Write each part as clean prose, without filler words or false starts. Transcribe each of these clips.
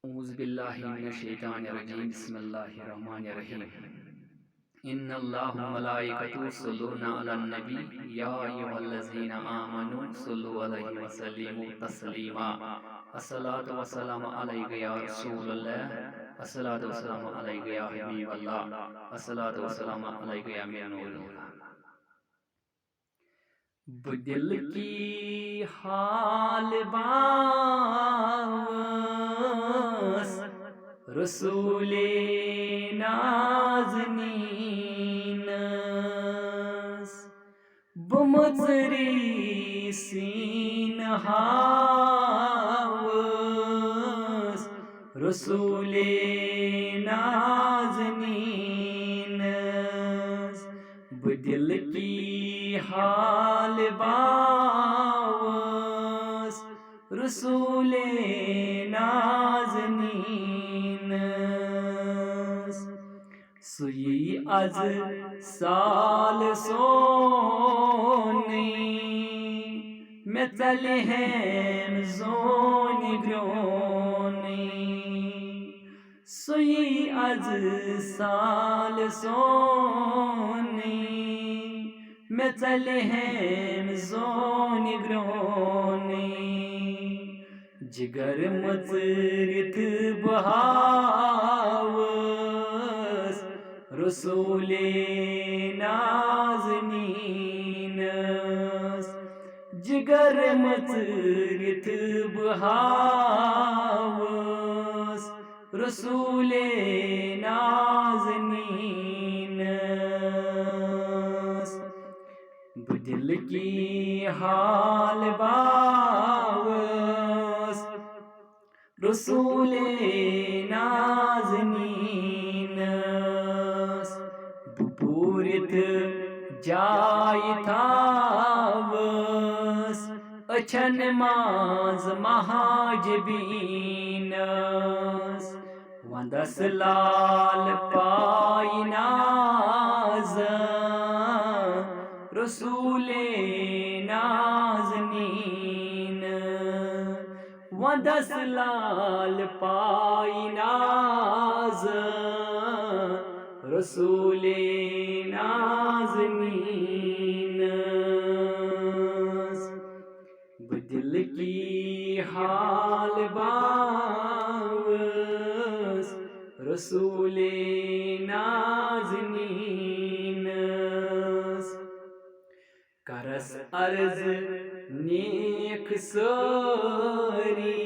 औज़ुबिल्लाहिमिनश्शैतानिर्रजीम बिस्मिल्लाहिर्रहमानिर्रहीम। इन्नल्लाह व मलाइकतुहु युस्सल्लूना अलन नबी या अय्युहल्लज़ीना आमनू सल्लु अलैहि व सल्लिमू तस्लीमा। अस्सलातु वस्सलामु अलैका या रसूलल्लाह, अस्सलातु वस्सलामु अलैका या हबीबल्लाह, अस्सलातु वस्सलामु अलैका या मिन नूरिल्लाह। दिल की हाल बावस रसूले नाज़नीनस बुमज़री सीन हावस रसूले नाज़नीनस दिल की हाल बावस रसूले नाज़नीनस सुई अज साल सोनी में चले हैं जोन ग्रोनी सुई अज साल सोनी में चले हैं जोन ग्रोनी जिगर मचरित बहावस रसूले नाज़नीनस जिगर मचरित बहावस रसूले नाज़नीनस दिल की हाल बावस रसूले नाज़नीनस बुपूरित जाय थावस अछन माज महाजबीनस वंदस लाल पायनाज रसूले नाज़नीन वंदस लाल पायनाज रसूले नाज़नीन दिल की हाल बावस रसूले नाज़नीनस करस अर्ज नेक सरी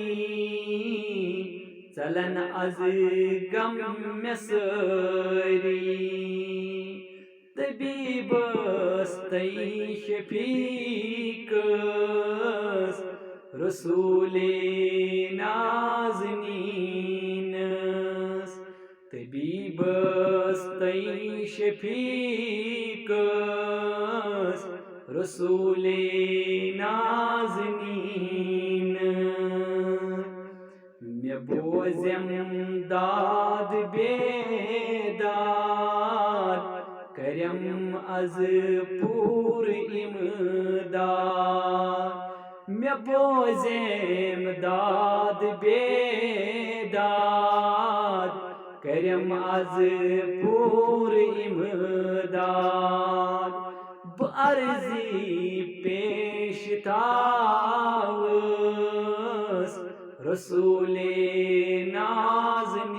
चलन अज गम में सरी तबीबस तई शफीकस रसूले नाज़नीनस तबीबस तई शफीकस रसूले नाज़नीन मे बोज़म दाद बेदाद करम अज पूर इमदाद मे बोज़म दाद बेदाद करम अज पूर इमदाद अर्जी पेश थावस रसूले नाज़नीनस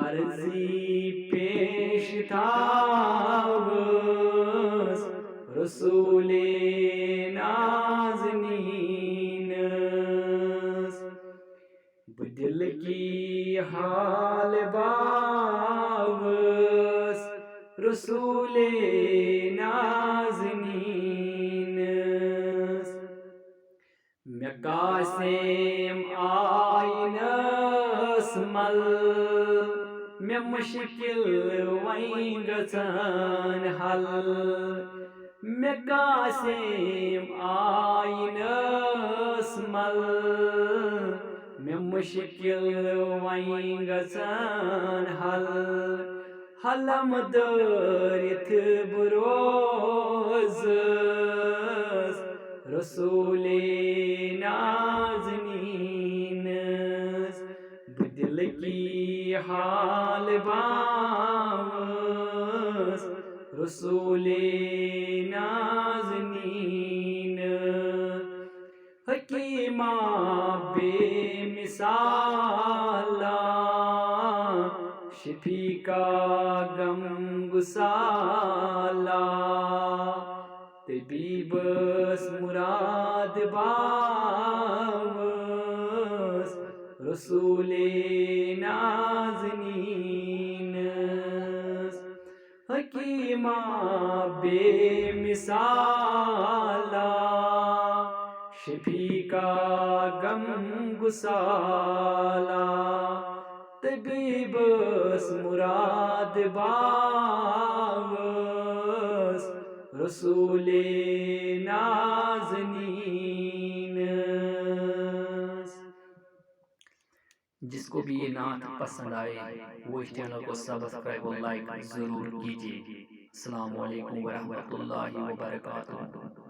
अर्जी पेश थावस रसूले नाज़नीनस दिल की हाल बावस रसूले नाज़नीनस मे कासिम आयनस मल मे मुश्किल वहीं गसन हल मे कासिम आयनस मल मे मुश्किल वहीं गसन हल हलम दरित बरोज़ रसूले नाज़नीन की हाल बावस रसूले नाज़नीन हकीमा बेमिसाला शफी का गम गुसाला तबीबस मुराद बावस रसूले नाज़नीन हकीमा बेमिसाला शफी का गम गुसाला तबीबस मुराद बावस रसूले नाज़नीन। जिसको भी ये नात पसंद आए वो इस चैनल को सब्सक्राइब और लाइक ज़रूर कीजिए। अस्सलामु अलैकुम वरहमतुल्लाहि वबरकातुहू।